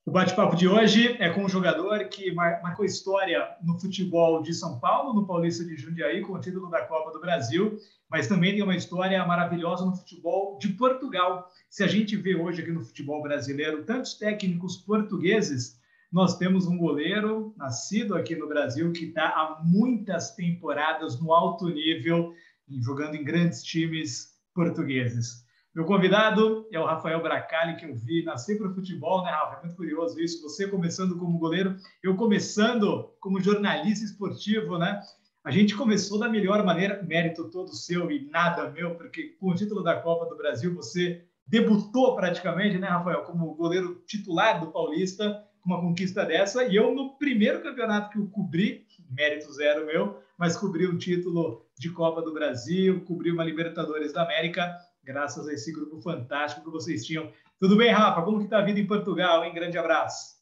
O bate-papo de hoje é com um jogador que marcou história no futebol de São Paulo, no Paulista de Jundiaí, com o título da Copa do Brasil, mas também tem uma história maravilhosa no futebol de Portugal. Se a gente vê hoje aqui no futebol brasileiro tantos técnicos portugueses, nós temos um goleiro nascido aqui no Brasil que está há muitas temporadas no alto nível, jogando em grandes times portugueses. Meu convidado é o Rafael Bracali, que eu vi nascer para o futebol, né, Rafa? É muito curioso isso. Você começando como goleiro, eu começando como jornalista esportivo, né? A gente começou da melhor maneira, mérito todo seu e nada meu, porque com o título da Copa do Brasil você debutou praticamente, né, Rafael, como goleiro titular do Paulista, com uma conquista dessa. E eu, no primeiro campeonato que eu cobri, mérito zero meu, mas cobri um título de Copa do Brasil, cobri uma Libertadores da América, graças a esse grupo fantástico que vocês tinham. Tudo bem, Rafa? Como que está a vida em Portugal, hein? Grande abraço.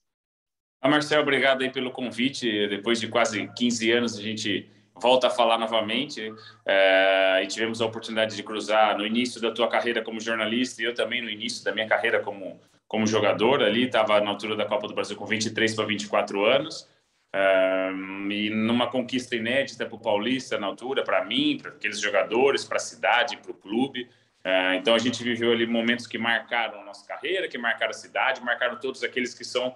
Marcelo, obrigado aí pelo convite. Depois de quase 15 anos, a gente volta a falar novamente. E tivemos a oportunidade de cruzar no início da tua carreira como jornalista e eu também no início da minha carreira como jogador. Ali estava na altura da Copa do Brasil com 23 para 24 anos. E numa conquista inédita para o Paulista na altura, para mim, para aqueles jogadores, para a cidade, para o clube. Então a gente viveu ali momentos que marcaram a nossa carreira, que marcaram a cidade, marcaram todos aqueles que são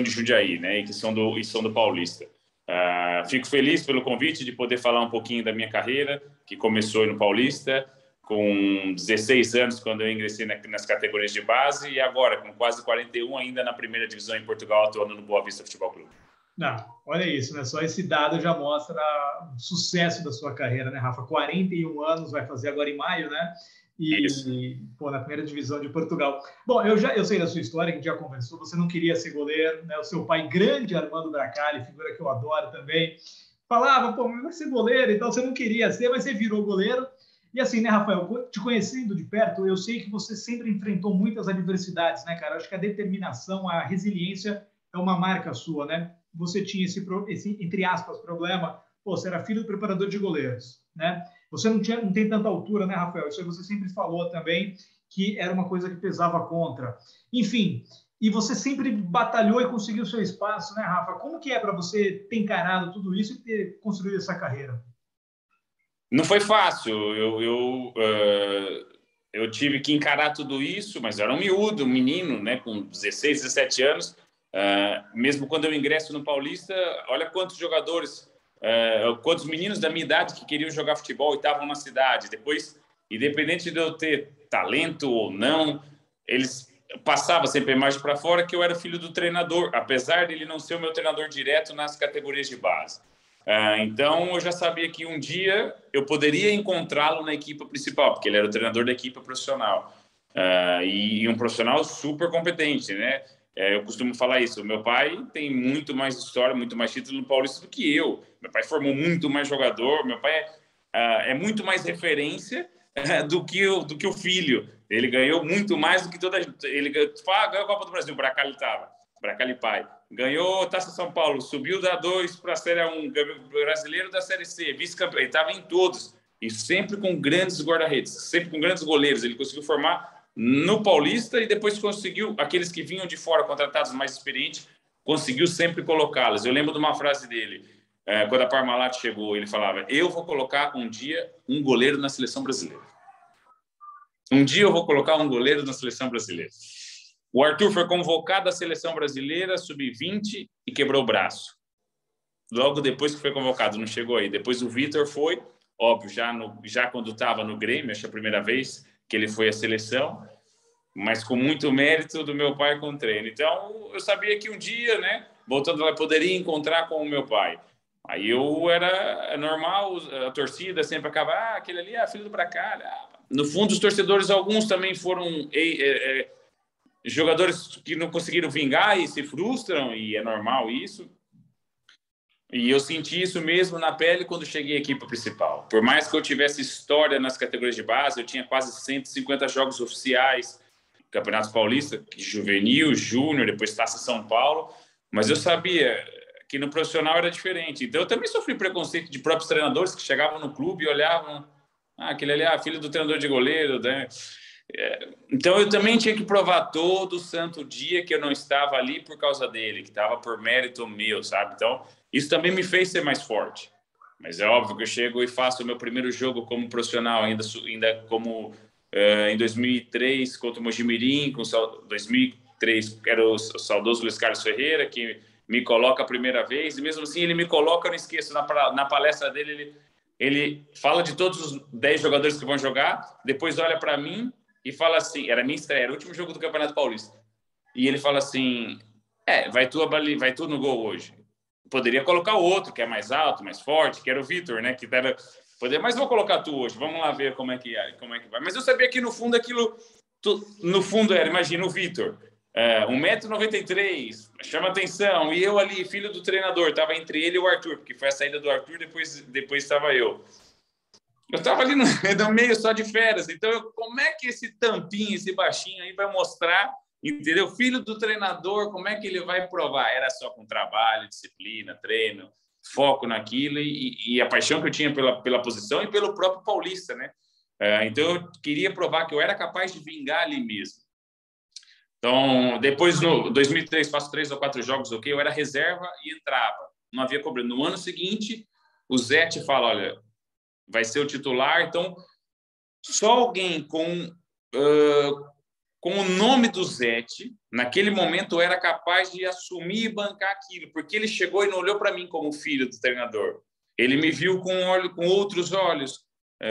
de Jundiaí, né, e que são do Paulista. Fico feliz pelo convite de poder falar um pouquinho da minha carreira, que começou no Paulista, com 16 anos, quando eu ingressei nas categorias de base, e agora, com quase 41, ainda na primeira divisão em Portugal, atuando no Boa Vista Futebol Clube. Não, olha isso, né? Só esse dado já mostra o sucesso da sua carreira, né, Rafa? 41 anos, vai fazer agora em maio, né? E pô, na primeira divisão de Portugal. Bom, eu sei da sua história, que a gente já conversou, você não queria ser goleiro, né? O seu pai, grande Armando Bracali, figura que eu adoro também, falava, pô, mas vai ser goleiro, então você não queria ser, mas você virou goleiro. E assim, né, Rafael, te conhecendo de perto, eu sei que você sempre enfrentou muitas adversidades, né, cara? Acho que a determinação, a resiliência é uma marca sua, né? Você tinha esse entre aspas, problema, pô, você era filho do preparador de goleiros, né? Você não tem tanta altura, né, Rafael? Isso aí você sempre falou também, que era uma coisa que pesava contra. Enfim, e você sempre batalhou e conseguiu seu espaço, né, Rafa? Como que é para você ter encarado tudo isso e ter construído essa carreira? Não foi fácil. Eu tive que encarar tudo isso, mas eu era um miúdo, um menino, né, com 16, 17 anos. Mesmo quando eu ingresso no Paulista, olha quantos jogadores... quantos meninos da minha idade que queriam jogar futebol e estavam na cidade. Depois, independente de eu ter talento ou não, eles passavam sempre a imagem para fora que eu era filho do treinador, apesar de ele não ser o meu treinador direto nas categorias de base. Então, eu já sabia que um dia eu poderia encontrá-lo na equipe principal, porque ele era o treinador da equipe profissional. E um profissional super competente, né? Eu costumo falar isso. O meu pai tem muito mais história, muito mais título no Paulista do que eu. Meu pai formou muito mais jogador. Meu pai é muito mais referência do que o filho. Ele ganhou muito mais do que toda... Ele ganhou a Copa do Brasil, Bracali estava. Bracali pai. Ganhou Taça São Paulo, subiu da 2 para a Série 1, brasileiro da Série C, vice-campeão. Ele estava em todos. E sempre com grandes guarda-redes, sempre com grandes goleiros. Ele conseguiu formar no Paulista e depois conseguiu, aqueles que vinham de fora, contratados mais experientes, conseguiu sempre colocá-los. Eu lembro de uma frase dele, quando a Parmalat chegou, ele falava: eu vou colocar um dia um goleiro na seleção brasileira. Um dia eu vou colocar um goleiro na seleção brasileira. O Arthur foi convocado à seleção brasileira, sub-20, e quebrou o braço. Logo depois que foi convocado, não chegou aí. Depois o Vitor foi, óbvio, já quando estava no Grêmio, acho que a primeira vez que ele foi à seleção, mas com muito mérito do meu pai com o treino. Então, eu sabia que um dia, né, voltando lá, eu poderia encontrar com o meu pai. Aí era normal, a torcida sempre acaba, aquele ali é filho do Bracali. No fundo, os torcedores, alguns também foram jogadores que não conseguiram vingar e se frustram, e é normal isso. E eu senti isso mesmo na pele quando cheguei à equipe principal. Por mais que eu tivesse história nas categorias de base, eu tinha quase 150 jogos oficiais, Campeonato Paulista, juvenil, júnior, depois Taça São Paulo, mas eu sabia que no profissional era diferente. Então eu também sofri preconceito de próprios treinadores que chegavam no clube e olhavam, aquele ali, filho do treinador de goleiro, né? Então, eu também tinha que provar todo santo dia que eu não estava ali por causa dele, que estava por mérito meu, sabe? Então, isso também me fez ser mais forte. Mas é óbvio que eu chego e faço o meu primeiro jogo como profissional, ainda como em 2003 contra o Mojimirim, com 2003 era o saudoso Luiz Carlos Ferreira, que me coloca a primeira vez, e mesmo assim ele me coloca, eu não esqueço, na palestra dele, ele fala de todos os 10 jogadores que vão jogar, depois olha para mim e fala assim, era minha estreia, era o último jogo do Campeonato Paulista, e ele fala assim, vai tu no gol hoje. Poderia colocar o outro, que é mais alto, mais forte, que era o Vitor, né? Mas vou colocar tu hoje, vamos lá ver como é que vai. Mas eu sabia que no fundo aquilo, no fundo era, imagina o Vitor, 1,93 m, chama atenção, e eu ali, filho do treinador, estava entre ele e o Arthur, porque foi a saída do Arthur, depois estava eu. Eu estava ali no meio só de férias, então como é que esse tampinho, esse baixinho aí vai mostrar, entendeu? Filho do treinador, como é que ele vai provar? Era só com trabalho, disciplina, treino, foco naquilo e a paixão que eu tinha pela posição e pelo próprio Paulista, né? Então eu queria provar que eu era capaz de vingar ali mesmo. Então, depois, no 2003, faço 3 ou 4 jogos, ok? Eu era reserva e entrava. Não havia cobrança. No ano seguinte, o Zé te fala, olha, vai ser o titular. Então, só alguém com o nome do Zete, naquele momento, era capaz de assumir e bancar aquilo, porque ele chegou e não olhou para mim como filho do treinador. Ele me viu com outros olhos.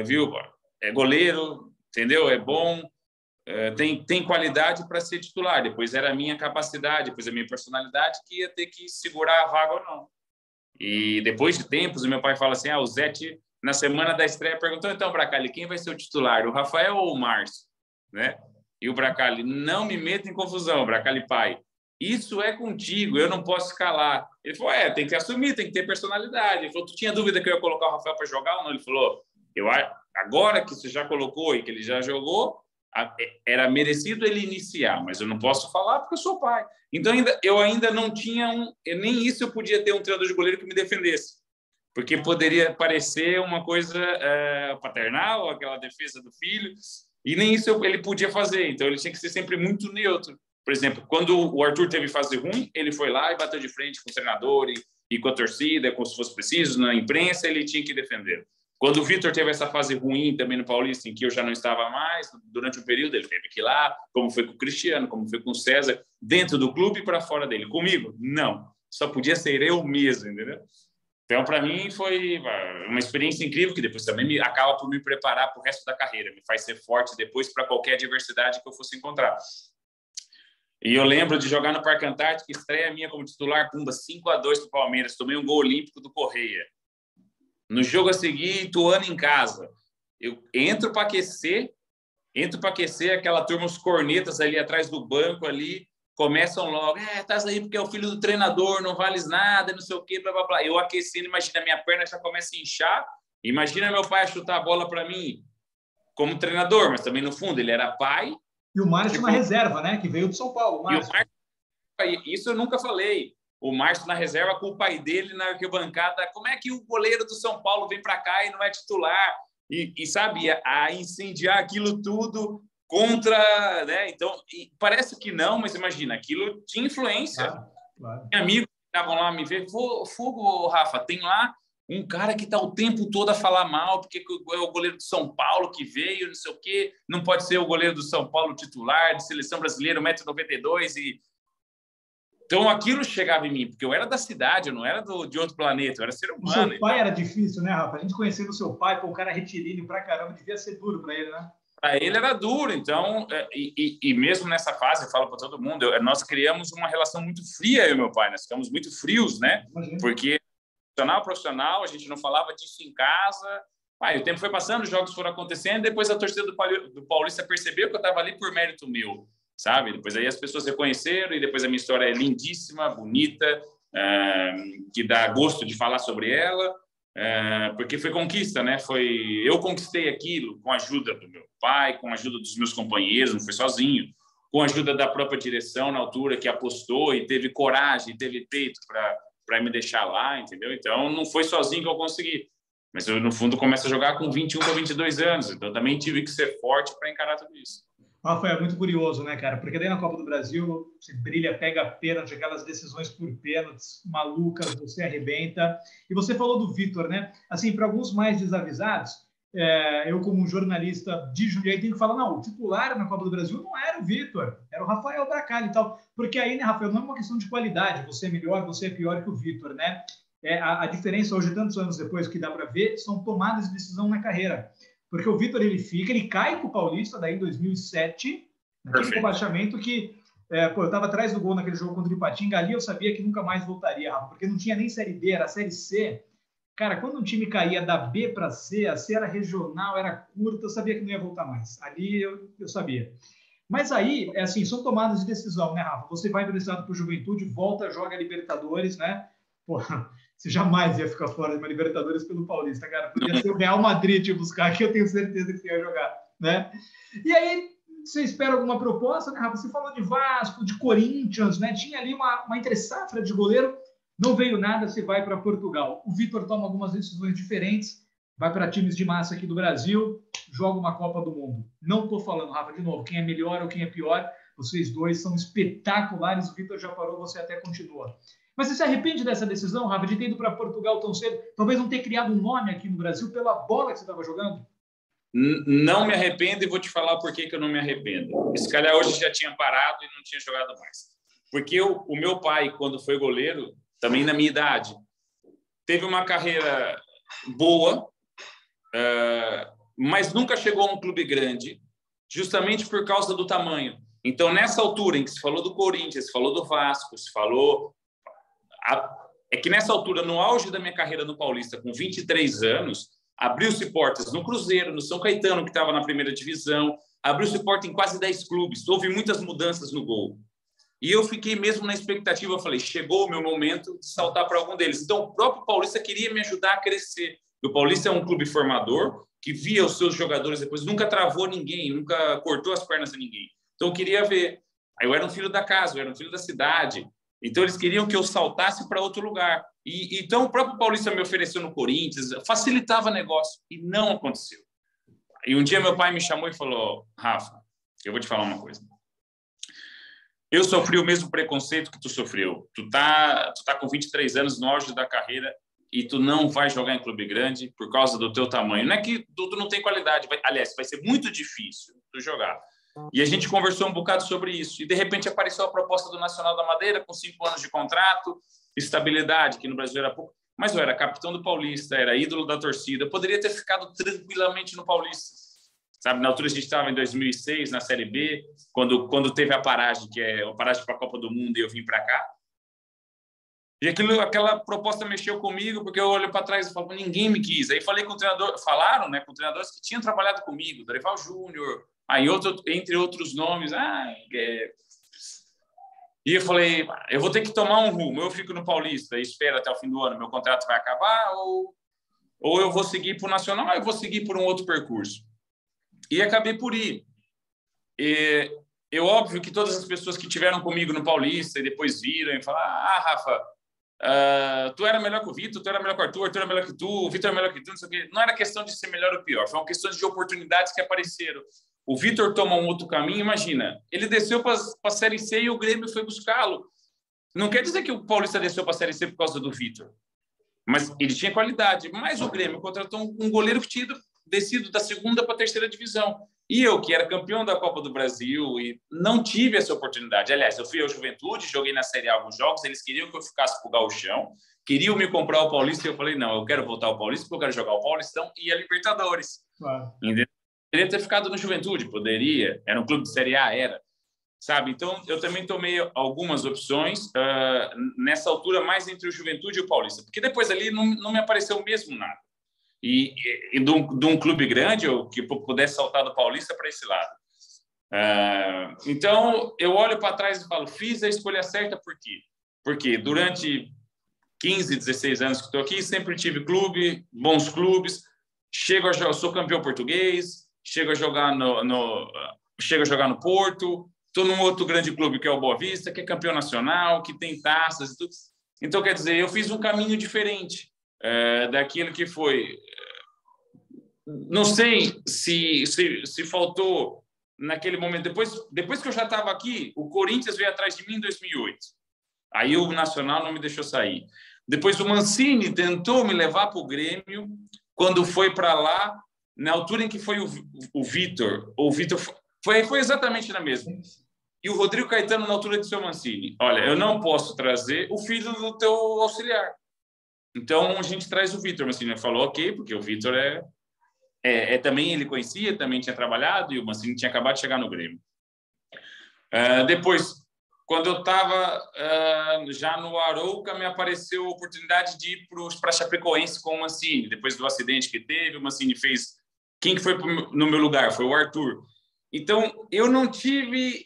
Viu? É goleiro, entendeu? É bom. Tem qualidade para ser titular. Depois era a minha capacidade, depois a minha personalidade que ia ter que segurar a vaga ou não. E depois de tempos, o meu pai fala assim, o Zete, na semana da estreia, perguntou, então, Bracali, quem vai ser o titular, o Rafael ou o Márcio? Né? E o Bracali, não me meta em confusão, Bracali pai, isso é contigo, eu não posso escalar. Ele falou, tem que assumir, tem que ter personalidade. Ele falou, tu tinha dúvida que eu ia colocar o Rafael para jogar ou não? Ele falou, agora que você já colocou e que ele já jogou, era merecido ele iniciar, mas eu não posso falar porque eu sou pai. Então, eu ainda não tinha nem isso eu podia ter um treinador de goleiro que me defendesse, porque poderia parecer uma coisa paternal, aquela defesa do filho, e nem isso ele podia fazer. Então, ele tinha que ser sempre muito neutro. Por exemplo, quando o Arthur teve fase ruim, ele foi lá e bateu de frente com o treinador e com a torcida, como se fosse preciso, na imprensa, ele tinha que defender. Quando o Vitor teve essa fase ruim também no Paulista, em que eu já não estava mais, durante um período ele teve que ir lá, como foi com o Cristiano, como foi com o César, dentro do clube e para fora dele. Comigo, não. Só podia ser eu mesmo, entendeu? Então, para mim, foi uma experiência incrível, que depois também acaba por me preparar para o resto da carreira, me faz ser forte depois para qualquer adversidade que eu fosse encontrar. E eu lembro de jogar no Parque Antártico, estreia minha como titular, pumba, 5-2 para o Palmeiras, tomei um gol olímpico do Correia. No jogo a seguir, Ituano em casa. Eu entro para aquecer, aquela turma, os cornetas ali atrás do banco ali, começam logo, estás aí porque é o filho do treinador, não vales nada, não sei o quê, blá, blá, blá. Eu aquecendo, imagina, minha perna já começa a inchar, imagina meu pai chutar a bola para mim como treinador, mas também no fundo ele era pai. E o Márcio na reserva, né, que veio do São Paulo. Isso eu nunca falei. O Márcio na reserva com o pai dele na arquibancada. Como é que o goleiro do São Paulo vem para cá e não é titular? E sabe, a incendiar aquilo tudo contra, né? Então, parece que não, mas imagina, aquilo tinha influência. Claro. Tinha amigos que estavam lá me ver, fogo, Rafa, tem lá um cara que está o tempo todo a falar mal, porque é o goleiro do São Paulo que veio, não sei o quê, não pode ser o goleiro do São Paulo titular, de seleção brasileira, 1,92 m. Então, aquilo chegava em mim, porque eu era da cidade, eu não era de outro planeta, eu era ser humano. O seu pai era difícil, né, Rafa? A gente conhecendo o seu pai, o cara retilíneo pra caramba, devia ser duro para ele, né? Para ele era duro, então, e mesmo nessa fase, eu falo para todo mundo, nós criamos uma relação muito fria, eu e meu pai, nós ficamos muito frios, né? Imagina. Porque profissional, a gente não falava disso em casa. O tempo foi passando, os jogos foram acontecendo, depois a torcida do Paulista percebeu que eu estava ali por mérito meu, sabe? Depois aí as pessoas reconheceram e depois a minha história é lindíssima, bonita, que dá gosto de falar sobre ela, porque foi conquista, né? Eu conquistei aquilo com a ajuda do meu pai, com a ajuda dos meus companheiros, não foi sozinho, com a ajuda da própria direção na altura que apostou e teve coragem, teve peito para me deixar lá, entendeu? Então não foi sozinho que eu consegui. Mas eu, no fundo, começo a jogar com 21 para 22 anos, então também tive que ser forte para encarar tudo isso. Rafael, é muito curioso, né, cara? Porque daí na Copa do Brasil você brilha, pega pênalti, aquelas decisões por pênaltis malucas, você arrebenta. E você falou do Vitor, né? Assim, para alguns mais desavisados, eu como um jornalista de Jundiaí tenho que falar, não, o titular na Copa do Brasil não era o Vitor, era o Rafael Bracali e tal. Porque aí, né, Rafael, não é uma questão de qualidade, você é melhor, você é pior que o Vitor, né? A diferença hoje, tantos anos depois, que dá para ver, são tomadas de decisão na carreira. Porque o Vitor, ele cai com o Paulista daí em 2007, naquele rebaixamento que, eu estava atrás do gol naquele jogo contra o Ipatinga, ali eu sabia que nunca mais voltaria, Rafa, porque não tinha nem Série B, era Série C. Cara, quando um time caía da B para C, a C era regional, era curta, eu sabia que não ia voltar mais. Ali eu sabia. Mas aí, assim, são tomadas de decisão, né, Rafa? Você vai emprestado para o Juventude, volta, joga Libertadores, né? Porra, você jamais ia ficar fora de uma Libertadores pelo Paulista, cara. Podia ser o Real Madrid te buscar, que eu tenho certeza que você ia jogar, né? E aí, você espera alguma proposta, né, Rafa? Você falou de Vasco, de Corinthians, né? Tinha ali uma entre-safra de goleiro, não veio nada, você vai para Portugal. O Vitor toma algumas decisões diferentes, vai para times de massa aqui do Brasil, joga uma Copa do Mundo. Não estou falando, Rafa, de novo, quem é melhor ou quem é pior. Vocês dois são espetaculares, o Vitor já parou, você até continua. Mas você se arrepende dessa decisão, Rafa, de ter ido para Portugal tão cedo? Talvez não ter criado um nome aqui no Brasil pela bola que você estava jogando? Não me arrependo e vou te falar por que eu não me arrependo. Se calhar hoje já tinha parado e não tinha jogado mais. Porque o meu pai, quando foi goleiro, também na minha idade, teve uma carreira boa, mas nunca chegou a um clube grande, justamente por causa do tamanho. Então, nessa altura em que se falou do Corinthians, se falou do Vasco, se falou... É que nessa altura, no auge da minha carreira no Paulista, com 23 anos, abriu-se portas no Cruzeiro, no São Caetano, que estava na primeira divisão, abriu-se porta em quase 10 clubes, houve muitas mudanças no gol. E eu fiquei mesmo na expectativa, eu falei, chegou o meu momento de saltar para algum deles. Então, o próprio Paulista queria me ajudar a crescer. O Paulista é um clube formador, que via os seus jogadores depois, nunca travou ninguém, nunca cortou as pernas de ninguém. Então, eu queria ver. Aí eu era um filho da casa, eu era um filho da cidade. Então, eles queriam que eu saltasse para outro lugar. Então, o próprio Paulista me ofereceu no Corinthians, facilitava negócio, e não aconteceu. E um dia meu pai me chamou e falou, Rafa, eu vou te falar uma coisa. Eu sofri o mesmo preconceito que tu sofreu. Tu tá com 23 anos no auge da carreira e tu não vai jogar em clube grande por causa do teu tamanho. Não é que tu não tem qualidade, aliás, vai ser muito difícil tu jogar. E a gente conversou um bocado sobre isso. E, de repente, apareceu a proposta do Nacional da Madeira com 5 anos de contrato, estabilidade, que no Brasil era pouco. Mas eu era capitão do Paulista, era ídolo da torcida. Eu poderia ter ficado tranquilamente no Paulista. Sabe, na altura a gente estava em 2006, na Série B, quando teve a paragem, que é a paragem para a Copa do Mundo, e eu vim para cá. E aquela proposta mexeu comigo, porque eu olho para trás e falo, ninguém me quis. Aí falei com o treinador, falaram, né, com treinadores que tinham trabalhado comigo, Dorival Júnior, aí entre outros nomes. E eu falei, eu vou ter que tomar um rumo. Eu fico no Paulista e espero até o fim do ano, meu contrato vai acabar, ou eu vou seguir para o Nacional, ou eu vou seguir por um outro percurso. E acabei por ir. É óbvio que todas as pessoas que estiveram comigo no Paulista e depois viram e falaram, Rafa, tu era melhor que o Vitor, tu era melhor que o Arthur era melhor que tu, o Vitor era melhor que tu, não sei o quê. Não era questão de ser melhor ou pior, foi uma questão de oportunidades que apareceram. O Vitor toma um outro caminho, imagina, ele desceu para a Série C e o Grêmio foi buscá-lo. Não quer dizer que o Paulista desceu para a Série C por causa do Vitor, mas ele tinha qualidade. Mas o Grêmio contratou um goleiro que tinha descido da 2ª para a 3ª divisão. E eu, que era campeão da Copa do Brasil, e não tive essa oportunidade. Aliás, eu fui ao Juventude, joguei na Série A alguns jogos, eles queriam que eu ficasse para o Gauchão, queriam me comprar o Paulista, e eu falei, não, eu quero voltar ao Paulista, porque eu quero jogar o Paulistão e a Libertadores. Claro. Poderia ter ficado no Juventude, poderia. Era um clube de Série A, era. Sabe? Então, eu também tomei algumas opções nessa altura, mais entre o Juventude e o Paulista, porque depois ali não me apareceu mesmo nada. E de um clube grande, eu que pudesse saltar do Paulista para esse lado. Então, eu olho para trás e falo, fiz a escolha certa, por quê? Porque durante 15, 16 anos que estou aqui, sempre tive bons clubes, sou campeão português, chego a jogar no Porto, estou num outro grande clube que é o Boa Vista, que é campeão nacional, que tem taças e tudo. Então, quer dizer, eu fiz um caminho diferente daquilo que foi... Não sei se faltou naquele momento, depois que eu já estava aqui, o Corinthians veio atrás de mim em 2008. Aí o Nacional não me deixou sair. Depois o Mancini tentou me levar para o Grêmio, quando foi para lá, na altura em que foi o Vitor. O Vitor foi exatamente na mesma. E o Rodrigo Caetano, na altura de seu Mancini. Olha, eu não posso trazer o filho do teu auxiliar. Então, a gente traz o Vitor. Mancini falou, ok, porque o Vitor também ele conhecia, também tinha trabalhado, e o Mancini tinha acabado de chegar no Grêmio. Depois, quando eu estava já no Arouca, me apareceu a oportunidade de ir para a Chapecoense com o Mancini. Depois do acidente que teve, o Mancini fez... Quem que foi no meu lugar? Foi o Arthur. Então, eu não tive...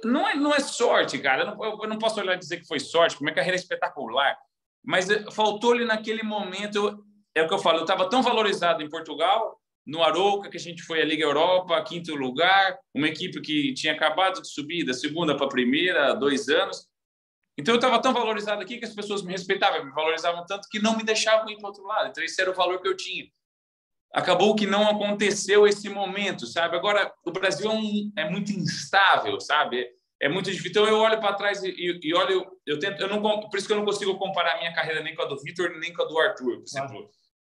Não é sorte, cara. Eu não posso olhar e dizer que foi sorte, porque minha carreira é espetacular. Mas faltou-lhe naquele momento... É o que eu falo, eu estava tão valorizado em Portugal, no Arouca, que a gente foi à Liga Europa, quinto lugar, uma equipe que tinha acabado de subir da segunda para a primeira há 2 anos. Então, eu estava tão valorizado aqui que as pessoas me respeitavam, me valorizavam tanto que não me deixavam ir para o outro lado. Então, esse era o valor que eu tinha. Acabou que não aconteceu esse momento, sabe? Agora, o Brasil é muito instável, sabe? É muito difícil. Então, eu olho para trás e olho... por isso que eu não consigo comparar a minha carreira nem com a do Vitor, nem com a do Arthur, por exemplo.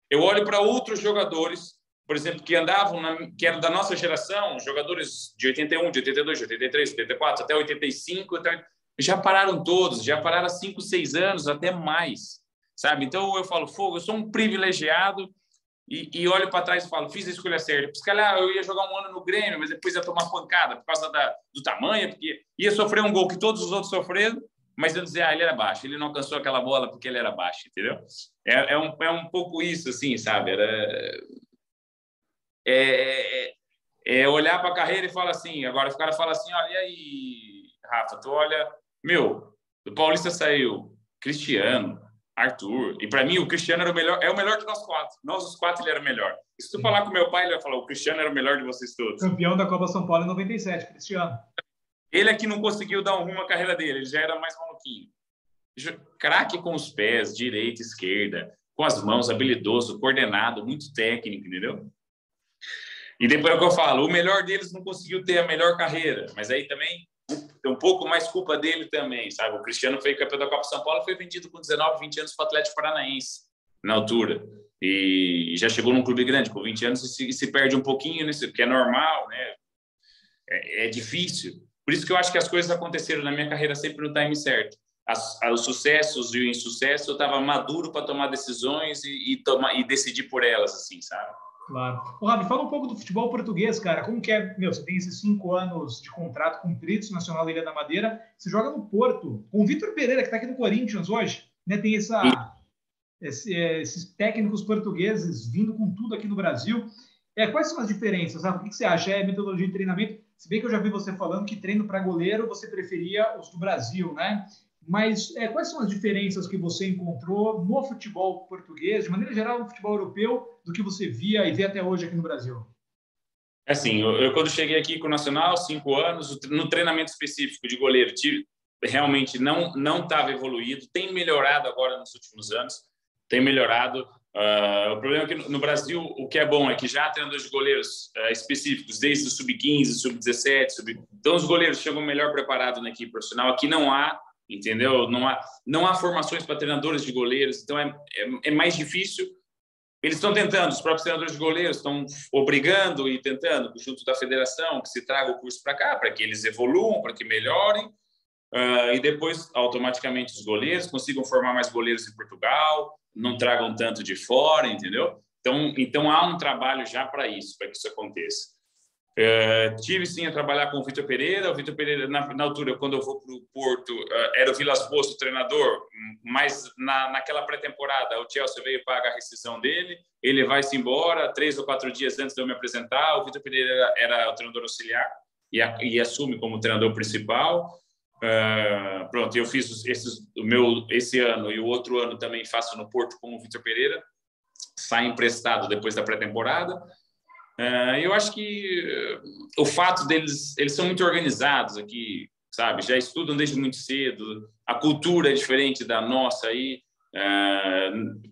Eu olho para outros jogadores, por exemplo, que andavam, que eram da nossa geração, jogadores de 81, de 82, de 83, 84, até 85, já pararam todos, já pararam há 5, 6 anos, até mais, sabe? Então, eu falo, fogo, eu sou um privilegiado e olho para trás e falo, fiz a escolha certa. Se calhar eu ia jogar 1 ano no Grêmio, mas depois ia tomar pancada por causa do tamanho, porque ia sofrer um gol que todos os outros sofreram, mas eu dizia, ele era baixo, ele não alcançou aquela bola porque ele era baixo, entendeu? É um pouco isso, assim, sabe? Olhar para a carreira e falar assim, agora o cara fala assim, olha, e aí, Rafa, tu olha, do Paulista saiu Cristiano, Arthur, e para mim o Cristiano era o melhor de nós 4. Nós, os 4, ele era o melhor. E se tu falar com meu pai, ele vai falar, o Cristiano era o melhor de vocês todos. Campeão da Copa São Paulo em 97, Cristiano. Ele é que não conseguiu dar um rumo à carreira dele, ele já era mais maluquinho. Craque com os pés, direita, esquerda, com as mãos, habilidoso, coordenado, muito técnico, entendeu? E depois é o que eu falo, o melhor deles não conseguiu ter a melhor carreira, mas aí também tem um pouco mais culpa dele também, sabe? O Cristiano foi campeão da Copa São Paulo, foi vendido com 19, 20 anos para o Atlético Paranaense, na altura. E já chegou num clube grande, com 20 anos, se perde um pouquinho, né? Que é normal, né? É difícil. Por isso que eu acho que as coisas aconteceram na minha carreira sempre no time certo. Os sucessos e o insucesso, eu estava maduro para tomar decisões e decidir por elas, assim, sabe? Claro. Ô, Rabi, fala um pouco do futebol português, cara. Como que é? Você tem esses 5 anos de contrato cumpridos, Nacional da Ilha da Madeira. Você joga no Porto, com o Vitor Pereira, que está aqui no Corinthians hoje. Né? Tem esses técnicos portugueses vindo com tudo aqui no Brasil. Quais são as diferenças? Sabe? O que você acha? É metodologia de treinamento? Se bem que eu já vi você falando que treino para goleiro você preferia os do Brasil, né? Mas quais são as diferenças que você encontrou no futebol português, de maneira geral, no futebol europeu, do que você via e vê até hoje aqui no Brasil? Assim, eu quando cheguei aqui com o Nacional, 5 anos, no treinamento específico de goleiro, realmente não estava evoluído, tem melhorado agora nos últimos anos, tem melhorado. O problema é que no Brasil, o que é bom é que já há treinadores de goleiros específicos, desde o sub-15, sub-17, então os goleiros chegam melhor preparados na equipe profissional. Aqui não há, entendeu? Não há formações para treinadores de goleiros, então é mais difícil. Eles estão tentando, os próprios treinadores de goleiros estão obrigando e tentando, junto da federação, que se traga o curso para cá, para que eles evoluam, para que melhorem, e depois, automaticamente, os goleiros consigam formar mais goleiros em Portugal, não tragam tanto de fora, entendeu? Então há um trabalho já para isso, para que isso aconteça. Tive sim a trabalhar com o Vitor Pereira. O Vitor Pereira, na altura, quando eu vou para o Porto, era o Vilas Boas o treinador, mas naquela pré-temporada o Chelsea veio pagar a rescisão dele, ele vai-se embora 3 ou 4 dias antes de eu me apresentar. O Vitor Pereira era o treinador auxiliar e assume como treinador principal. Pronto, eu fiz esse ano e o outro ano também faço no Porto com o Vitor Pereira, sai emprestado depois da pré-temporada. Eu acho que o fato deles, eles são muito organizados aqui, sabe? Já estudam desde muito cedo, a cultura é diferente da nossa aí.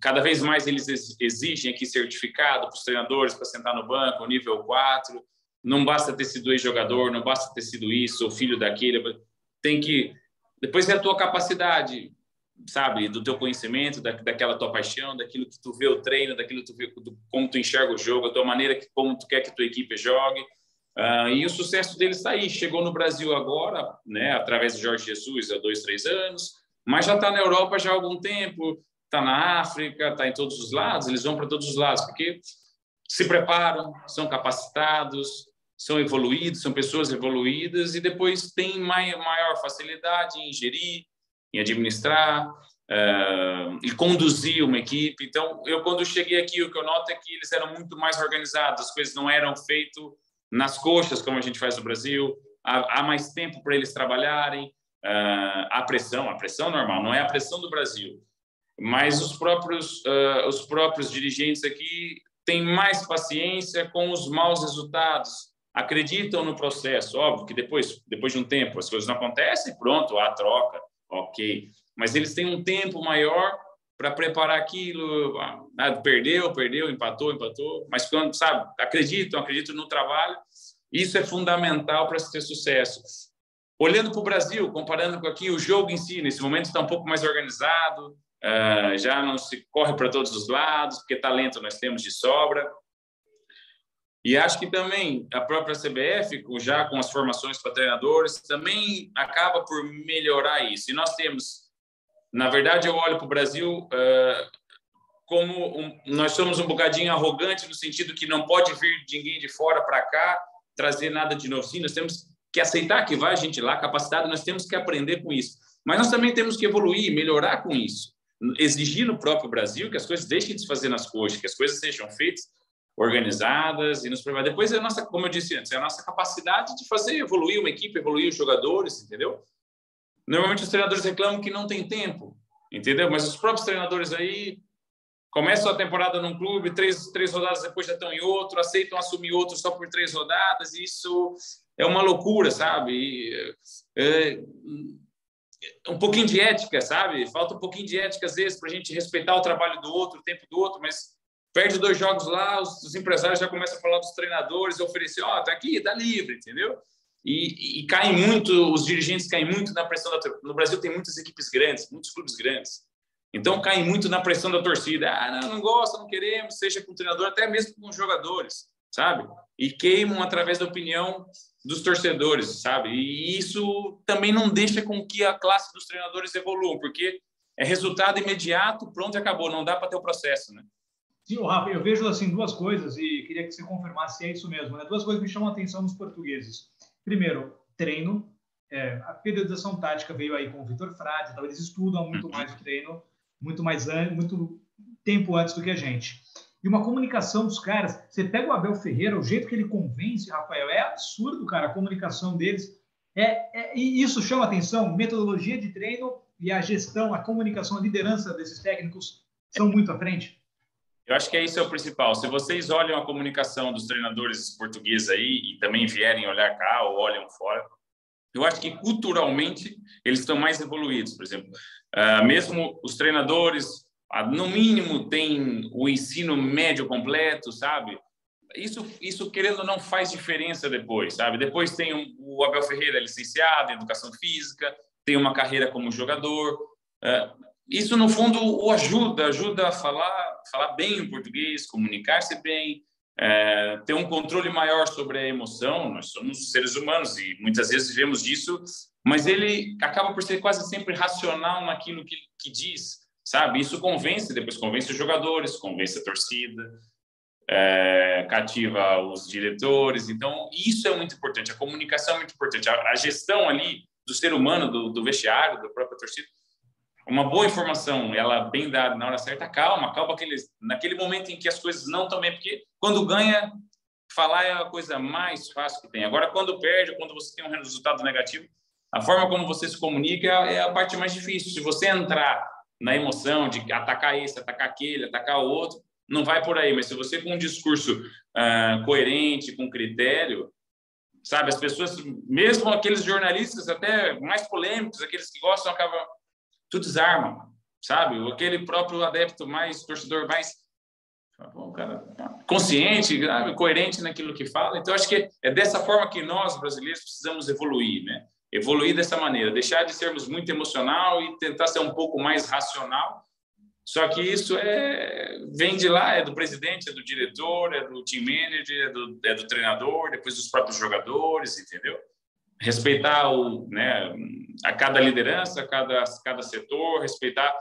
Cada vez mais eles exigem aqui certificado para os treinadores para sentar no banco, nível 4. não basta ter sido ex-jogador, não basta ter sido isso, ou filho daquele. Tem que... Depois é a tua capacidade, sabe? Do teu conhecimento, daquela tua paixão, daquilo que tu vê o treino, daquilo que tu vê, como tu enxerga o jogo, a tua maneira, como tu quer que a tua equipe jogue. E o sucesso dele está aí. Chegou no Brasil agora, né? Através do Jorge Jesus, há 2, 3 anos, mas já está na Europa já há algum tempo, está na África, está em todos os lados. Eles vão para todos os lados, porque se preparam, são capacitados, são evoluídos, são pessoas evoluídas e depois têm maior facilidade em gerir, em administrar e conduzir uma equipe. Então, eu quando cheguei aqui, o que eu noto é que eles eram muito mais organizados, as coisas não eram feitas nas coxas, como a gente faz no Brasil, há mais tempo para eles trabalharem, a pressão normal, não é a pressão do Brasil, mas os próprios dirigentes aqui têm mais paciência com os maus resultados, acreditam no processo. Óbvio que depois de um tempo as coisas não acontecem, pronto, há troca, ok, mas eles têm um tempo maior para preparar aquilo. Perdeu, empatou, mas quando, sabe, acreditam no trabalho. Isso é fundamental para se ter sucesso. Olhando para o Brasil, comparando com aqui, o jogo em si, nesse momento, está um pouco mais organizado, já não se corre para todos os lados, porque talento nós temos de sobra. E acho que também a própria CBF, já com as formações para treinadores, também acaba por melhorar isso. E nós temos, na verdade, eu olho para o Brasil como nós somos um bocadinho arrogante no sentido que não pode vir ninguém de fora para cá trazer nada de novo. Sim, nós temos que aceitar que vai gente lá capacitada, nós temos que aprender com isso. Mas nós também temos que evoluir, melhorar com isso. Exigir no próprio Brasil que as coisas deixem de se fazer nas coxas, que as coisas sejam feitas organizadas e nos preparar. Depois é a nossa, como eu disse antes, é a nossa capacidade de fazer evoluir uma equipe, evoluir os jogadores, entendeu? Normalmente os treinadores reclamam que não tem tempo, entendeu? Mas os próprios treinadores aí começam a temporada num clube, três rodadas depois já estão em outro, aceitam assumir outro só por 3 rodadas, e isso é uma loucura, sabe? Um pouquinho de ética, sabe? Falta um pouquinho de ética às vezes para a gente respeitar o trabalho do outro, o tempo do outro, mas perde 2 jogos lá, os empresários já começam a falar dos treinadores, oferecer, tá aqui, tá livre, entendeu? E caem muito, os dirigentes caem muito na pressão no Brasil tem muitas equipes grandes, muitos clubes grandes. Então, caem muito na pressão da torcida. Não gosta, não queremos, seja com o treinador, até mesmo com os jogadores, sabe? E queimam através da opinião dos torcedores, sabe? E isso também não deixa com que a classe dos treinadores evolua, porque é resultado imediato, pronto e acabou. Não dá para ter o processo, né? Sim, Rafa, eu vejo assim 2 coisas e queria que você confirmasse se é isso mesmo, né? 2 coisas me chamam a atenção nos portugueses. Primeiro, treino. A periodização tática veio aí com o Vitor Frade, então eles estudam muito mais o treino, muito tempo antes do que a gente. E uma comunicação dos caras, você pega o Abel Ferreira, o jeito que ele convence, Rafael, é absurdo, cara, a comunicação deles. E isso chama atenção, metodologia de treino e a gestão, a comunicação, a liderança desses técnicos são muito à frente. Eu acho que isso é o principal. Se vocês olham a comunicação dos treinadores portugueses aí e também vierem olhar cá ou olham fora, eu acho que culturalmente eles estão mais evoluídos. Por exemplo, mesmo os treinadores, no mínimo, têm o ensino médio completo, sabe? Isso querendo ou não faz diferença depois, sabe? Depois tem o Abel Ferreira, licenciado em Educação Física, tem uma carreira como jogador. Isso, no fundo, o ajuda a falar bem o português, comunicar-se bem, ter um controle maior sobre a emoção. Nós somos seres humanos e muitas vezes vivemos disso, mas ele acaba por ser quase sempre racional naquilo que diz, sabe? Isso depois convence os jogadores, convence a torcida, cativa os diretores. Então, isso é muito importante, a comunicação é muito importante, a gestão ali do ser humano, do vestiário, da própria torcida. Uma boa informação, ela bem dada na hora certa, calma naquele momento em que as coisas não estão bem, porque quando ganha, falar é a coisa mais fácil que tem. Agora, quando perde, quando você tem um resultado negativo, a forma como você se comunica é a parte mais difícil. Se você entrar na emoção de atacar esse, atacar aquele, atacar o outro, não vai por aí. Mas se você com um discurso coerente, com critério, sabe, as pessoas, mesmo aqueles jornalistas até mais polêmicos, aqueles que gostam, acabam... Tu desarma, sabe? Aquele próprio adepto mais, torcedor mais... Bom, cara, consciente, coerente naquilo que fala. Então, acho que é dessa forma que nós, brasileiros, precisamos evoluir, né? Evoluir dessa maneira, deixar de sermos muito emocional e tentar ser um pouco mais racional. Só que isso vem de lá, é do presidente, é do diretor, é do team manager, é do treinador, depois dos próprios jogadores, entendeu? Respeitar a cada liderança, a cada setor, respeitar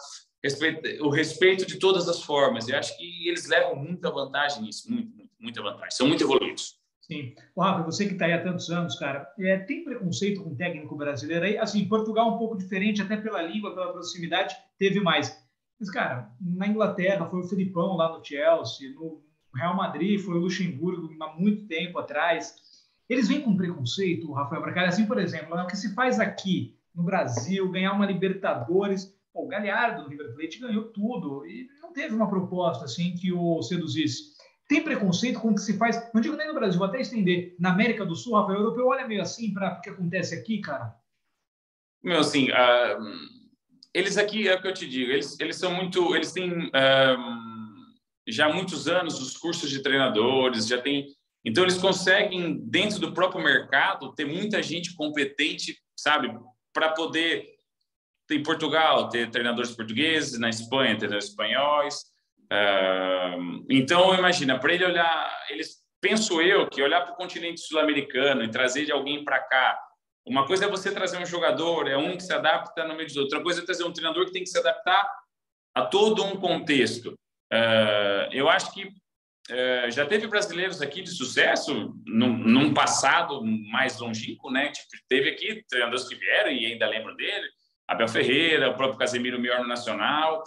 o respeito de todas as formas. E acho que eles levam muita vantagem nisso, muita vantagem. São muito evoluídos. Sim. Rafa, você que está aí há tantos anos, cara, tem preconceito com o técnico brasileiro aí? Assim, Portugal é um pouco diferente, até pela língua, pela proximidade, teve mais. Mas, cara, na Inglaterra foi o Filipão lá no Chelsea, no Real Madrid foi o Luxemburgo há muito tempo atrás. Eles vêm com preconceito, Rafael Bragalha, assim, por exemplo, o que se faz aqui no Brasil, ganhar uma Libertadores. O Galhardo do River Plate ganhou tudo e não teve uma proposta assim que o seduzisse. Tem preconceito com o que se faz, não digo nem no Brasil, vou até estender, na América do Sul, Rafael, o europeu olha meio assim para o que acontece aqui, cara? Meu, assim, eles aqui, é o que eu te digo, eles são muito, eles têm já há muitos anos os cursos de treinadores, já tem, então eles conseguem, dentro do próprio mercado, ter muita gente competente, sabe, para poder, em Portugal, ter treinadores portugueses, na Espanha, treinadores espanhóis. Então, imagina, para ele olhar, penso eu, que olhar para o continente sul-americano e trazer de alguém para cá, uma coisa é você trazer um jogador, é um que se adapta no meio dos outros, outra coisa é trazer um treinador que tem que se adaptar a todo um contexto. Eu acho que já teve brasileiros aqui de sucesso num passado mais longínquo, né? Tipo, teve aqui treinadores que vieram e ainda lembro dele, Abel Ferreira, o próprio Casemiro Mior no Nacional,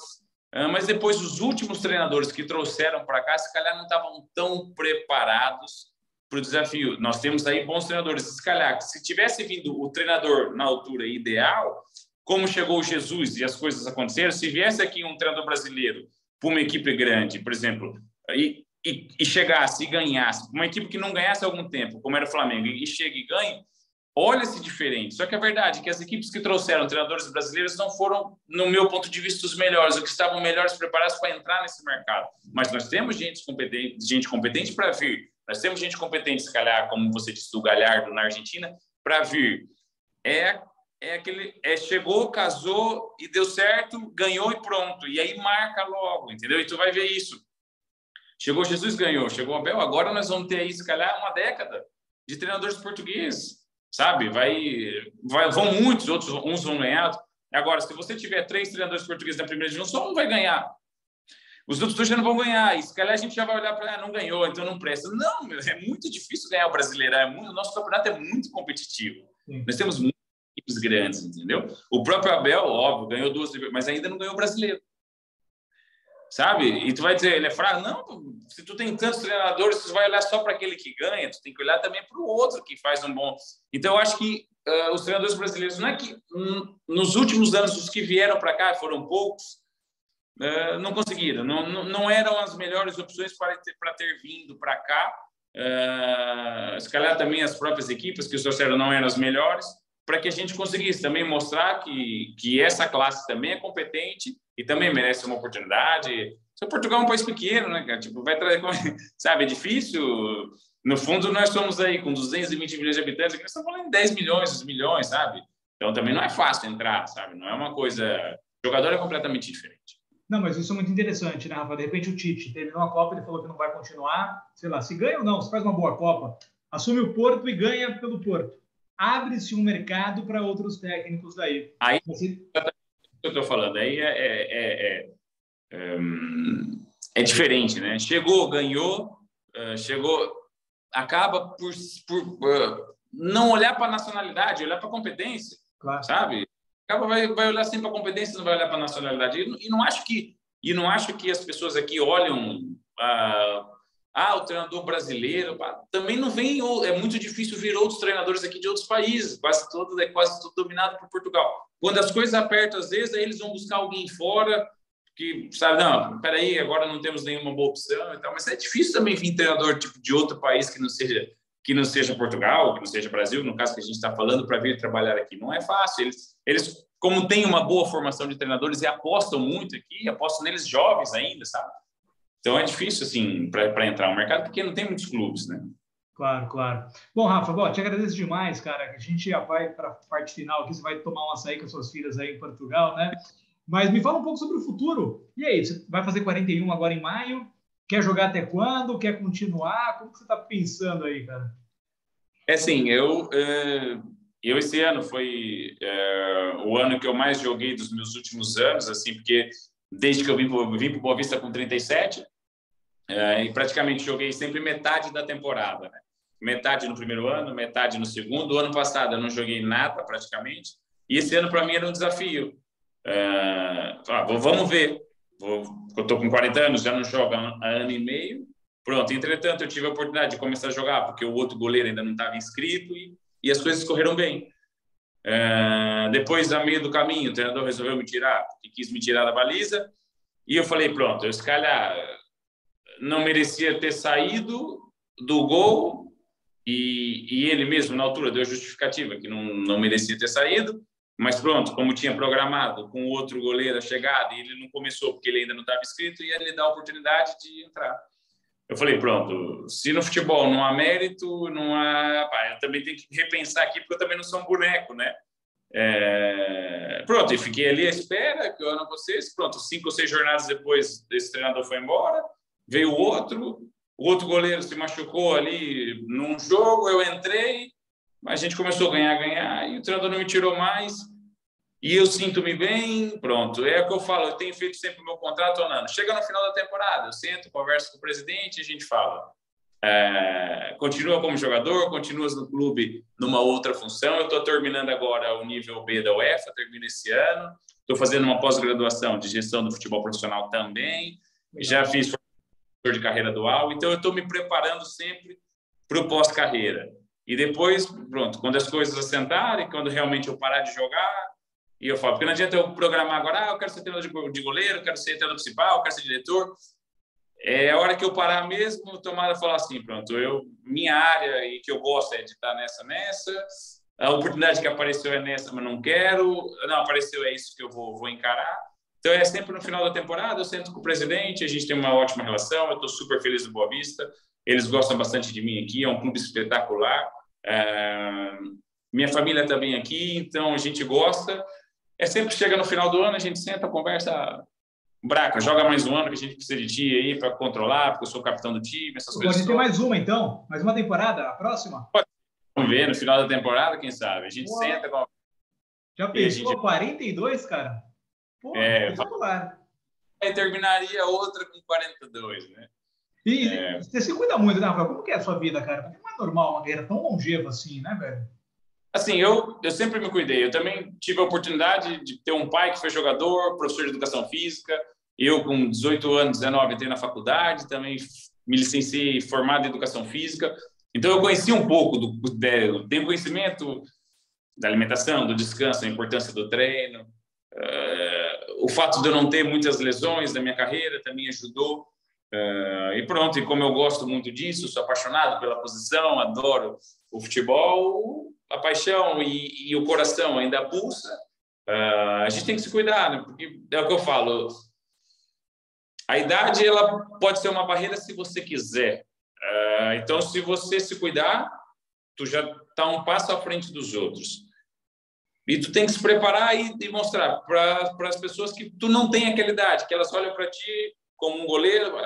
mas depois os últimos treinadores que trouxeram para cá, se calhar não estavam tão preparados para o desafio. Nós temos aí bons treinadores, se calhar, se tivesse vindo o treinador na altura ideal, como chegou o Jesus e as coisas aconteceram, se viesse aqui um treinador brasileiro para uma equipe grande, por exemplo, e chegasse e ganhasse, uma equipe que não ganhasse há algum tempo, como era o Flamengo, e chega e ganha, olha-se diferente. Só que a verdade é que as equipes que trouxeram treinadores brasileiros não foram, no meu ponto de vista, os melhores, os que estavam melhores preparados para entrar nesse mercado. Mas nós temos gente competente para vir. Nós temos gente competente, se calhar, como você disse, do Galhardo na Argentina, para vir. Chegou, casou e deu certo, ganhou e pronto. E aí marca logo, entendeu? E tu vai ver isso. Chegou Jesus, ganhou. Chegou Abel, agora nós vamos ter aí, se calhar, uma década de treinadores portugueses. Sabe? Vão muitos, outros, uns vão ganhar. Agora, se você tiver 3 treinadores portugueses na primeira divisão, só um vai ganhar. Os outros 2 já não vão ganhar. E se calhar a gente já vai olhar para não ganhou, então não presta. Não, é muito difícil ganhar o Brasileirão. O nosso campeonato é muito competitivo. Sim. Nós temos muitas equipes grandes, entendeu? O próprio Abel, óbvio, ganhou 2, mas ainda não ganhou o Brasileiro. Sabe? E tu vai dizer, ele é fraco? Não, se tu tem tantos treinadores, tu vai olhar só para aquele que ganha, tu tem que olhar também para o outro que faz um bom... Então, eu acho que os treinadores brasileiros, não é que nos últimos anos os que vieram para cá, foram poucos, não conseguiram, não eram as melhores opções para ter vindo para cá. Se calhar também as próprias equipes que os trouxeram não eram as melhores, para que a gente conseguisse também mostrar que essa classe também é competente e também merece uma oportunidade. Portugal é um país pequeno, né, cara? Tipo, vai trazer, sabe, é difícil. No fundo, nós somos aí com 220 milhões de habitantes, aqui nós estamos falando em 10 milhões, sabe? Então, também não é fácil entrar, sabe? Não é uma coisa... O jogador é completamente diferente. Não, mas isso é muito interessante, né, Rafa? De repente o Tite terminou a Copa, ele falou que não vai continuar. Sei lá, se ganha ou não, se faz uma boa Copa, assume o Porto e ganha pelo Porto. Abre-se um mercado para outros técnicos daí. Aí, o que eu estou falando, aí é diferente, né? Chegou, ganhou, acaba por não olhar para a nacionalidade, olhar para a competência, claro. Sabe? Vai olhar sempre para a competência, não vai olhar para a nacionalidade. E não acho que as pessoas aqui olham o treinador brasileiro, também não vem, é muito difícil vir outros treinadores aqui de outros países, quase tudo dominado por Portugal. Quando as coisas apertam, às vezes, aí eles vão buscar alguém fora, que, sabe, não, peraí, agora não temos nenhuma boa opção e tal, mas é difícil também vir treinador tipo, de outro país que não seja Portugal, que não seja Brasil, no caso que a gente está falando, para vir trabalhar aqui. Não é fácil. Eles, como têm uma boa formação de treinadores e apostam muito aqui, apostam neles jovens ainda, sabe? Então é difícil, assim, para entrar no mercado, porque não tem muitos clubes, né? Claro, claro. Bom, Rafa, bom, te agradeço demais, cara. A gente já vai para a parte final aqui, você vai tomar um açaí com as suas filhas aí em Portugal, né? Mas me fala um pouco sobre o futuro. E aí, você vai fazer 41 agora em maio? Quer jogar até quando? Quer continuar? Como que você está pensando aí, cara? É assim, eu esse ano foi o ano que eu mais joguei dos meus últimos anos, assim, porque desde que eu vim para o Boa Vista com 37, e praticamente joguei sempre metade da temporada, né? Metade no primeiro ano, metade no segundo. O ano passado eu não joguei nada praticamente, e esse ano para mim era um desafio. Vamos ver. Eu estou com 40 anos, já não jogo há ano e meio. Pronto, entretanto, eu tive a oportunidade de começar a jogar, porque o outro goleiro ainda não estava inscrito e as coisas correram bem. Depois, a meio do caminho, o treinador resolveu me tirar, porque quis me tirar da baliza, e eu falei, pronto, eu, se calhar não merecia ter saído do gol, e ele mesmo, na altura, deu justificativa que não merecia ter saído, mas pronto, como tinha programado com o outro goleiro a chegada, e ele não começou porque ele ainda não estava inscrito, ia lhe dar a oportunidade de entrar. Eu falei, pronto, se no futebol não há mérito, não há... Pá, eu também tenho que repensar aqui, porque eu também não sou um boneco, né? Pronto, e fiquei ali à espera, que eu não vocês, pronto, 5 ou 6 jornadas depois, esse treinador foi embora, veio o outro goleiro se machucou ali num jogo, eu entrei, a gente começou a ganhar, e o treinador não me tirou mais, e eu sinto-me bem, pronto, é o que eu falo, eu tenho feito sempre o meu contrato ou não. Chega no final da temporada, eu sento, converso com o presidente e a gente fala, continua como jogador, continuas no clube numa outra função. Eu estou terminando agora o nível B da UEFA, termino esse ano, estou fazendo uma pós-graduação de gestão do futebol profissional também, já fiz de carreira dual, então eu estou me preparando sempre para o pós-carreira. E depois, pronto, quando as coisas assentarem, quando realmente eu parar de jogar, e eu falo, porque não adianta eu programar agora, eu quero ser treinador de goleiro, eu quero ser treinador principal, eu quero ser diretor. É a hora que eu parar mesmo, tomara falar assim, pronto, minha área e que eu gosto é de estar nessa, a oportunidade que apareceu é nessa, mas não quero, não, apareceu, é isso que eu vou encarar. Então, é sempre no final da temporada, eu sento com o presidente, a gente tem uma ótima relação, eu estou super feliz no Boa Vista, eles gostam bastante de mim aqui, é um clube espetacular, minha família também aqui, então a gente gosta. Sempre chega no final do ano, a gente senta, conversa, Braca, joga mais um ano que a gente precisa de ti aí para controlar, porque eu sou o capitão do time, essas coisas. Pode ter mais uma, então? Mais uma temporada? A próxima? Vamos ver, no final da temporada, quem sabe? A gente senta... Já pensou? Gente... 42, cara? Pô, espetacular. Aí terminaria outra com 42, né? E você se cuida muito, né, Rafael? Como que é a sua vida, cara? Porque não é normal uma carreira tão longeva assim, né, velho? Assim, eu sempre me cuidei. Eu também tive a oportunidade de ter um pai que foi jogador, professor de educação física. Eu, com 18 anos, 19, entrei na faculdade, também me licenciei formado em educação física. Então, eu conheci um pouco, tenho conhecimento da alimentação, do descanso, a importância do treino. O fato de eu não ter muitas lesões na minha carreira também ajudou. E pronto, e como eu gosto muito disso, sou apaixonado pela posição, adoro o futebol, a paixão e o coração ainda pulsa, a gente tem que se cuidar, né? Porque é o que eu falo, a idade ela pode ser uma barreira se você quiser, então se você se cuidar, tu já está um passo à frente dos outros, e tu tem que se preparar e mostrar para as pessoas que tu não tem aquela idade, que elas olham para ti como um goleiro,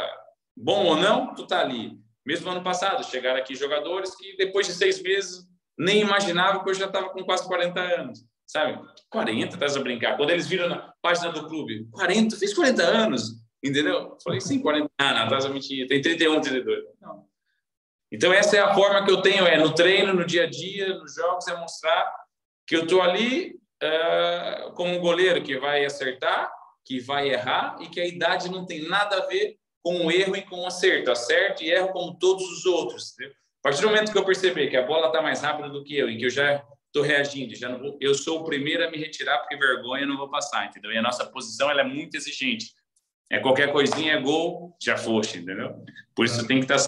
bom ou não, tu tá ali. Mesmo ano passado, chegaram aqui jogadores que depois de 6 meses nem imaginavam que eu já estava com quase 40 anos, sabe? 40, estás a brincar. Quando eles viram na página do clube, 40, fiz 40 anos, entendeu? Falei, sim, 40 anos, estás a mentir, tem 31, 32. Não. Então, essa é a forma que eu tenho, no treino, no dia a dia, nos jogos, é mostrar que eu estou ali como um goleiro que vai acertar, que vai errar e que a idade não tem nada a ver com o erro e com o acerto. Acerto e erro como todos os outros. Entendeu? A partir do momento que eu perceber que a bola está mais rápida do que eu e que eu já estou reagindo, já não vou, eu sou o primeiro a me retirar porque vergonha eu não vou passar, entendeu? E a nossa posição ela é muito exigente. Qualquer coisinha é gol, já foste, entendeu? Por isso tem que estar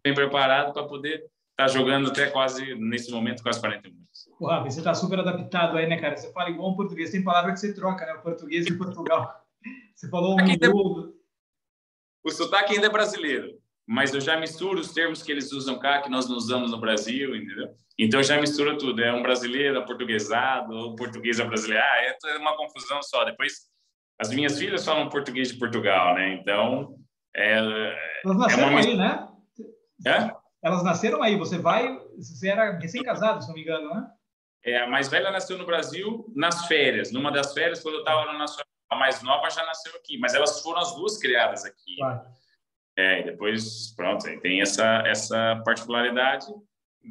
bem preparado para poder estar jogando até quase, nesse momento, quase 40 minutos. Pô, Rafa, você está super adaptado aí, né, cara? Você fala igual um português. Tem palavra que você troca, né? O português de Portugal. Você falou um minuto. o sotaque ainda é brasileiro, mas eu já misturo os termos que eles usam cá, que nós não usamos no Brasil, entendeu? Então já mistura tudo, é um brasileiro aportuguesado, ou português brasileiro, é uma confusão só. Depois, as minhas filhas falam português de Portugal, né? Então, Elas é uma nasceram aí, mistura. né? Elas nasceram aí. Você era recém-casado, se não me engano, né? A mais velha nasceu no Brasil nas férias. Numa das férias, quando eu estava no Nacional. A mais nova já nasceu aqui, mas elas foram as duas criadas aqui. Claro. E depois, pronto, tem essa particularidade.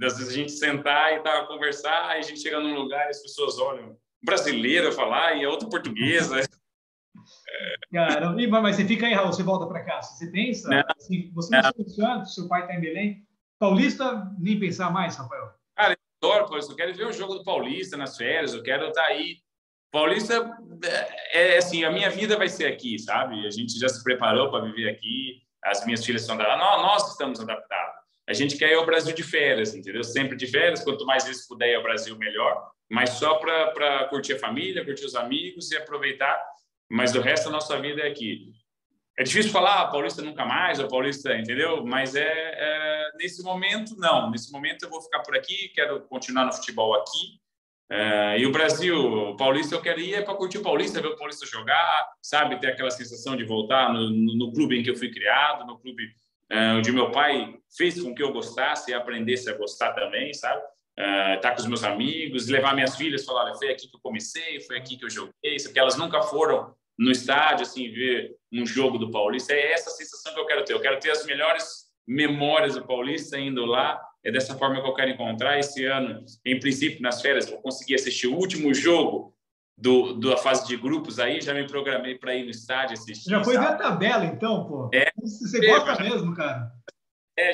Às vezes a gente sentar e conversar, aí a gente chega num lugar e as pessoas olham brasileira falar e a outra portuguesa. Cara, mas você fica aí, Raul, você volta para cá. Você pensa, Não, assim, você nasceu em Santos, seu pai está em Belém. Paulista, nem pensar mais, Rafael. Cara, eu adoro Paulista. Eu quero ver o jogo do Paulista nas férias, eu quero estar aí. Paulista, assim, a minha vida vai ser aqui, sabe? A gente já se preparou para viver aqui, as minhas filhas são da... Nós estamos adaptados. A gente quer ir ao Brasil de férias, entendeu? Sempre de férias, quanto mais vezes puder ir ao Brasil, melhor. Mas só para curtir a família, curtir os amigos e aproveitar. Mas o resto da nossa vida é aqui. É difícil falar Paulista nunca mais, ou Paulista, entendeu? Mas nesse momento, não. Nesse momento eu vou ficar por aqui, quero continuar no futebol aqui. E o Brasil, o Paulista, eu quero ir para curtir o Paulista, ver o Paulista jogar, sabe? Ter aquela sensação de voltar no clube em que eu fui criado, no clube onde meu pai fez com que eu gostasse e aprendesse a gostar também, sabe? Estar com os meus amigos, levar minhas filhas, falar, olha, foi aqui que eu comecei, foi aqui que eu joguei, porque elas nunca foram no estádio, assim, ver um jogo do Paulista. É essa sensação que eu quero ter. Eu quero ter as melhores memórias do Paulista indo lá. É dessa forma que eu quero encontrar. Esse ano, em princípio, nas férias, vou conseguir assistir o último jogo da fase de grupos aí. Já me programei para ir no estádio assistir. Já foi ver a tabela, então, pô? Você gosta mesmo, cara?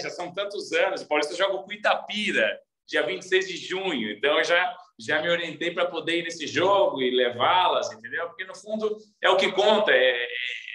Já são tantos anos. O Paulista joga com o Itapira, dia 26 de junho. Então, eu já me orientei para poder ir nesse jogo e levá-las, entendeu? Porque, no fundo, é o que conta.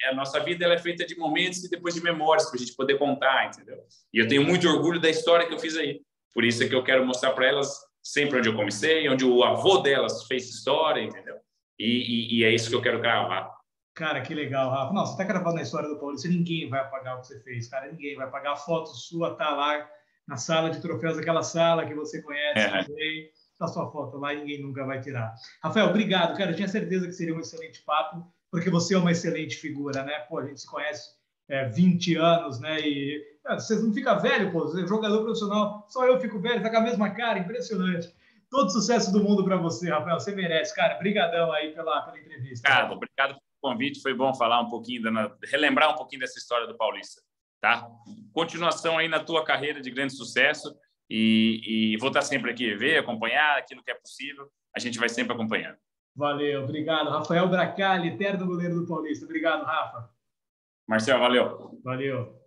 A nossa vida ela é feita de momentos e depois de memórias para a gente poder contar, entendeu? E eu tenho muito orgulho da história que eu fiz aí. Por isso é que eu quero mostrar para elas sempre onde eu comecei, onde o avô delas fez história, entendeu? E é isso que eu quero gravar. Cara, que legal, Rafa. Não, você está gravando a história do Paulista, ninguém vai apagar o que você fez, cara. Ninguém vai apagar. A foto sua tá lá na sala de troféus, aquela sala que você conhece também. Tá sua foto lá e ninguém nunca vai tirar. Rafael, obrigado, cara. Eu tinha certeza que seria um excelente papo, porque você é uma excelente figura, né? Pô, a gente se conhece 20 anos, né? E vocês não ficam velho, pô. Você é jogador profissional, só eu fico velho, tá com a mesma cara, impressionante. Todo sucesso do mundo para você, Rafael. Você merece, cara. Brigadão aí pela entrevista. Cara, obrigado pelo convite. Foi bom falar um pouquinho, relembrar um pouquinho dessa história do Paulista, tá? Continuação aí na tua carreira de grande sucesso e vou estar sempre aqui, ver, acompanhar aquilo que é possível. A gente vai sempre acompanhando. Valeu, obrigado. Rafael Bracali, eterno goleiro do Paulista. Obrigado, Rafa. Marcelo, valeu. Valeu.